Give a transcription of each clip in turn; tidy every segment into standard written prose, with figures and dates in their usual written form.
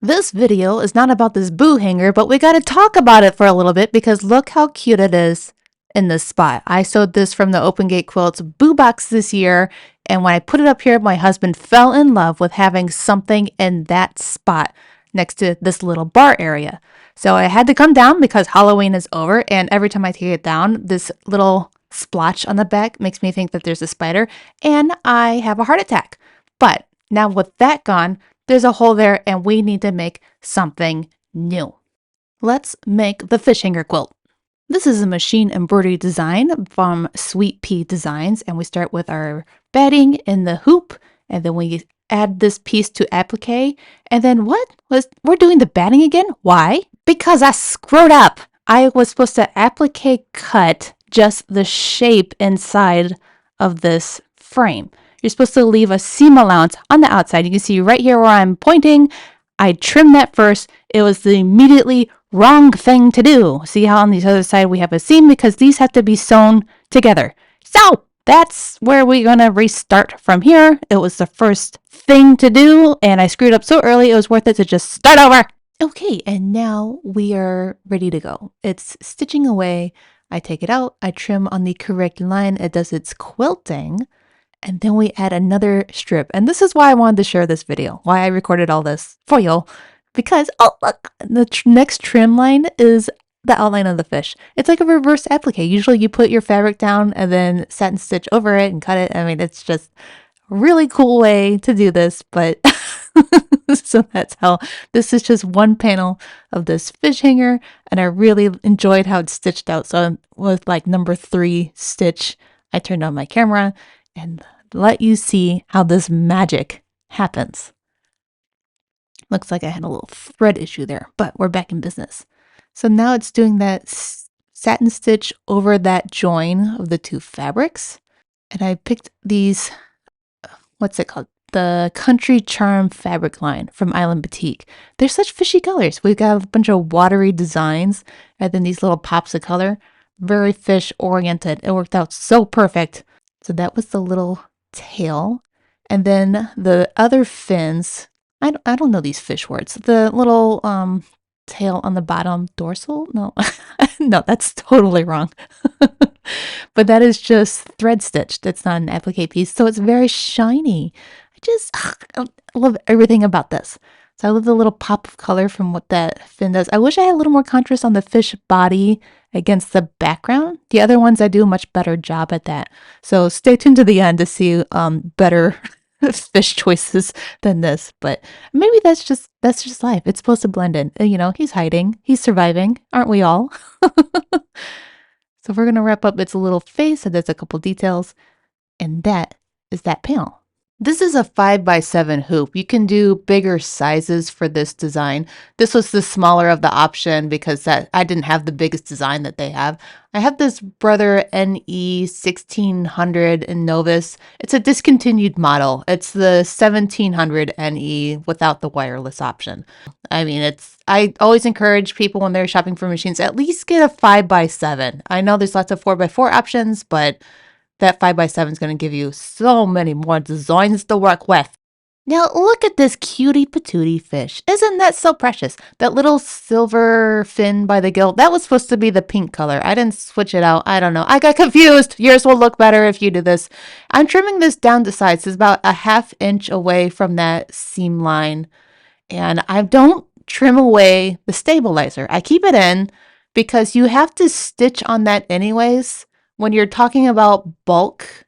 This video is not about this boo hanger, but we gotta talk about it for a little bit because look how cute it is in this spot. I sewed this from the Open Gate Quilts boo box this year, and when I put it up here, my husband fell in love with having something in that spot next to this little bar area. So I had to come down because Halloween is over, and every time I take it down, this little splotch on the back makes me think that there's a spider, and I have a heart attack. But now with that gone, there's a hole there and we need to make something new. Let's make the fish hanger quilt. This is a machine embroidery design from Sweet Pea Designs, and we start with our batting in the hoop, and then we add this piece to applique. And then we're doing the batting again? Why? Because I screwed up. I was supposed to applique cut just the shape inside of this frame. You're supposed to leave a seam allowance on the outside. You can see right here where I'm pointing, I trimmed that first. It was the immediately wrong thing to do. See how on the other side we have a seam because these have to be sewn together. So that's where we're gonna restart from here. It was the first thing to do and I screwed up so early it was worth it to just start over. Okay, and now we are ready to go. It's stitching away. I take it out, I trim on the correct line. It does its quilting. And then we add another strip. And this is why I wanted to share this video, why I recorded all this for y'all. Because, oh, look, the next trim line is the outline of the fish. It's like a reverse applique. Usually you put your fabric down and then satin stitch over it and cut it. I mean, it's just a really cool way to do this, but so that's how this is just one panel of this fish hanger. And I really enjoyed how it's stitched out. So with like number 3 stitch, I turned on my camera and let you see how this magic happens. Looks like I had a little thread issue there, but we're back in business. So now it's doing that satin stitch over that join of the 2 fabrics. And I picked these, what's it called? The Country Charm fabric line from Island Boutique. They're such fishy colors. We've got a bunch of watery designs and then these little pops of color. Very fish oriented. It worked out so perfect. So that was the little tail. And then the other fins, I don't know these fish words. The little tail on the bottom, dorsal? No, no, that's totally wrong. But that is just thread stitched. It's not an applique piece. So it's very shiny. I love everything about this. So I love the little pop of color from what that fin does. I wish I had a little more contrast on the fish body against the background. The other ones I do a much better job at that. So stay tuned to the end to see better fish choices than this. But maybe that's just life. It's supposed to blend in. You know, he's hiding. He's surviving. Aren't we all? So we're going to wrap up its little face. So there's a couple details. And that is that panel. This is a 5x7 hoop. You can do bigger sizes for this design. This was the smaller of the option because I didn't have the biggest design that they have. I have this Brother NE 1600 in Novus. It's a discontinued model. It's the 1700 NE without the wireless option. I mean, I always encourage people when they're shopping for machines, at least get a 5x7. I know there's lots of 4x4 options, but that 5x7 is going to give you so many more designs to work with. Now look at this cutie patootie fish. Isn't that so precious? That little silver fin by the gill, that was supposed to be the pink color. I didn't switch it out. I don't know. I got confused. Yours will look better if you do this. I'm trimming this down to size. It's about a 1/2 inch away from that seam line. And I don't trim away the stabilizer. I keep it in because you have to stitch on that anyways. When you're talking about bulk,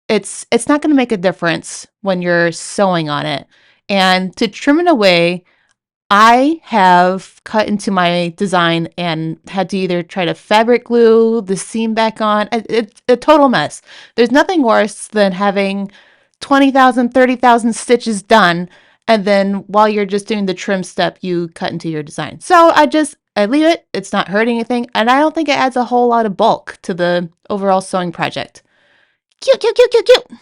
it's not going to make a difference when you're sewing on it. And to trim it away, I have cut into my design and had to either try to fabric glue the seam back on. It's a total mess. There's nothing worse than having 20,000, 30,000 stitches done, and then while you're just doing the trim step, you cut into your design. So I leave it. It's not hurting anything. And I don't think it adds a whole lot of bulk to the overall sewing project. Cute, cute, cute, cute, cute.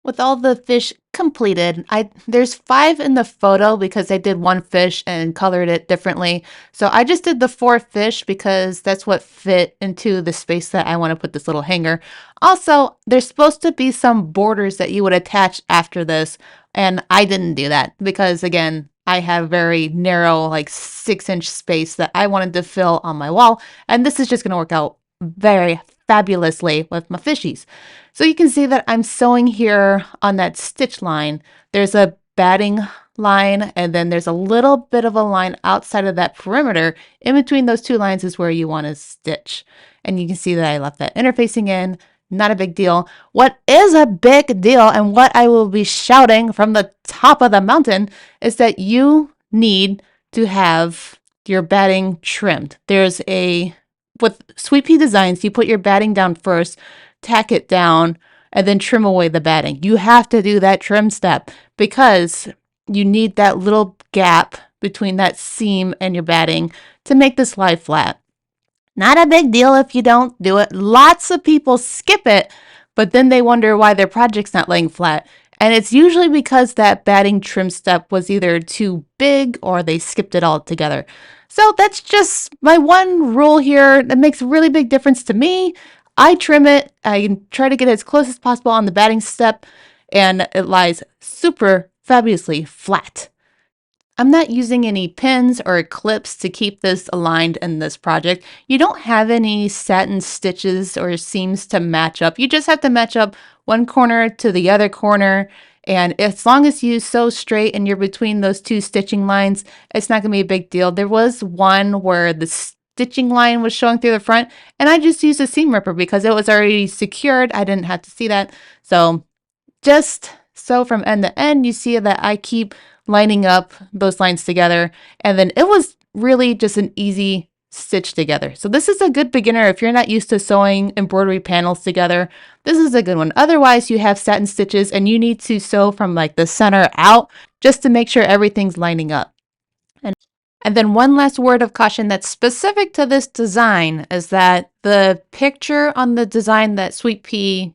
With all the fish completed, there's 5 in the photo because I did one fish and colored it differently. So I just did the 4 fish because that's what fit into the space that I want to put this little hanger. Also, there's supposed to be some borders that you would attach after this. And I didn't do that because, again, I have very narrow, like 6-inch space that I wanted to fill on my wall. And this is just going to work out very fabulously with my fishies. So you can see that I'm sewing here on that stitch line. There's a batting line, and then there's a little bit of a line outside of that perimeter. In between those two lines is where you want to stitch. And you can see that I left that interfacing in. Not a big deal. What is a big deal, and what I will be shouting from the top of the mountain, is that you need to have your batting trimmed. With Sweet Pea Designs, you put your batting down first, tack it down, and then trim away the batting. You have to do that trim step because you need that little gap between that seam and your batting to make this lie flat. Not a big deal if you don't do it. Lots of people skip it, but then they wonder why their project's not laying flat. And it's usually because that batting trim step was either too big or they skipped it altogether. So that's just my one rule here that makes a really big difference to me. I trim it. I try to get it as close as possible on the batting step, and it lies super fabulously flat. I'm not using any pins or clips to keep this aligned in this project. You don't have any satin stitches or seams to match up. You just have to match up one corner to the other corner. And as long as you sew straight and you're between those two stitching lines, it's not going to be a big deal. There was one where the stitching line was showing through the front, and I just used a seam ripper because it was already secured. I didn't have to see that. So just sew from end to end. You see that I keep lining up those lines together, and then it was really just an easy stitch together. So this is a good beginner if you're not used to sewing embroidery panels together. This is a good one. Otherwise, you have satin stitches and you need to sew from like the center out just to make sure everything's lining up. And then one last word of caution that's specific to this design is that the picture on the design that Sweet Pea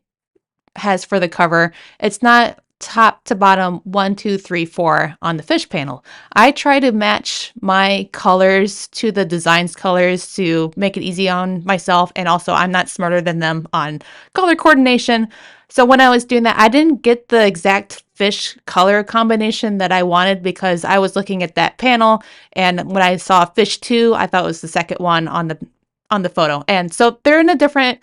has for the cover, it's not top to bottom 1, 2, 3, 4 on the fish panel. I try to match my colors to the design's colors to make it easy on myself, and also I'm not smarter than them on color coordination. So when I was doing that, I didn't get the exact fish color combination that I wanted because I was looking at that panel, and when I saw fish 2, I thought it was the second one on the photo. And so they're in a different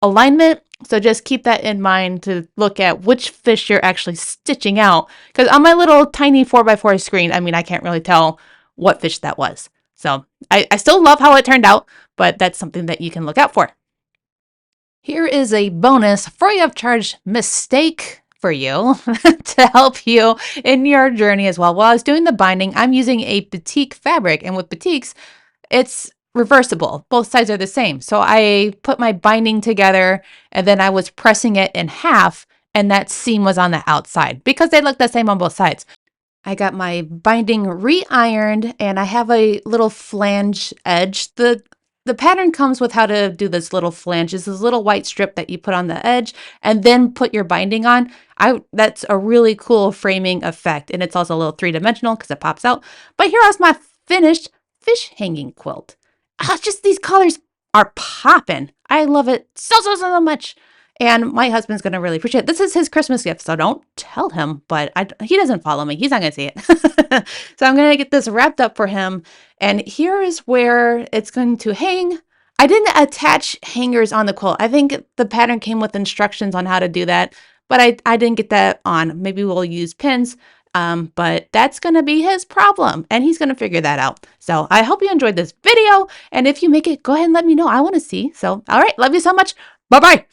alignment. So just keep that in mind to look at which fish you're actually stitching out. Because on my little tiny 4x4 screen, I mean, I can't really tell what fish that was. So I still love how it turned out, but that's something that you can look out for. Here is a bonus free of charge mistake for you to help you in your journey as well. While I was doing the binding, I'm using a batik fabric, and with batiks, it's reversible. Both sides are the same. So I put my binding together and then I was pressing it in half, and that seam was on the outside because they look the same on both sides. I got my binding re-ironed and I have a little flange edge. The pattern comes with how to do this little flange. It's this little white strip that you put on the edge and then put your binding on. That's a really cool framing effect, and it's also a little three-dimensional because it pops out. But here is my finished fish hanging quilt. Just these colors are popping. I love it so much. And my husband's going to really appreciate it. This is his Christmas gift, so don't tell him, but he doesn't follow me. He's not going to see it. So I'm going to get this wrapped up for him. And here is where it's going to hang. I didn't attach hangers on the quilt. I think the pattern came with instructions on how to do that, but I didn't get that on. Maybe we'll use pins. But that's going to be his problem, and he's going to figure that out. So I hope you enjoyed this video, and if you make it, go ahead and let me know. I want to see. So, all right, love you so much. Bye-bye.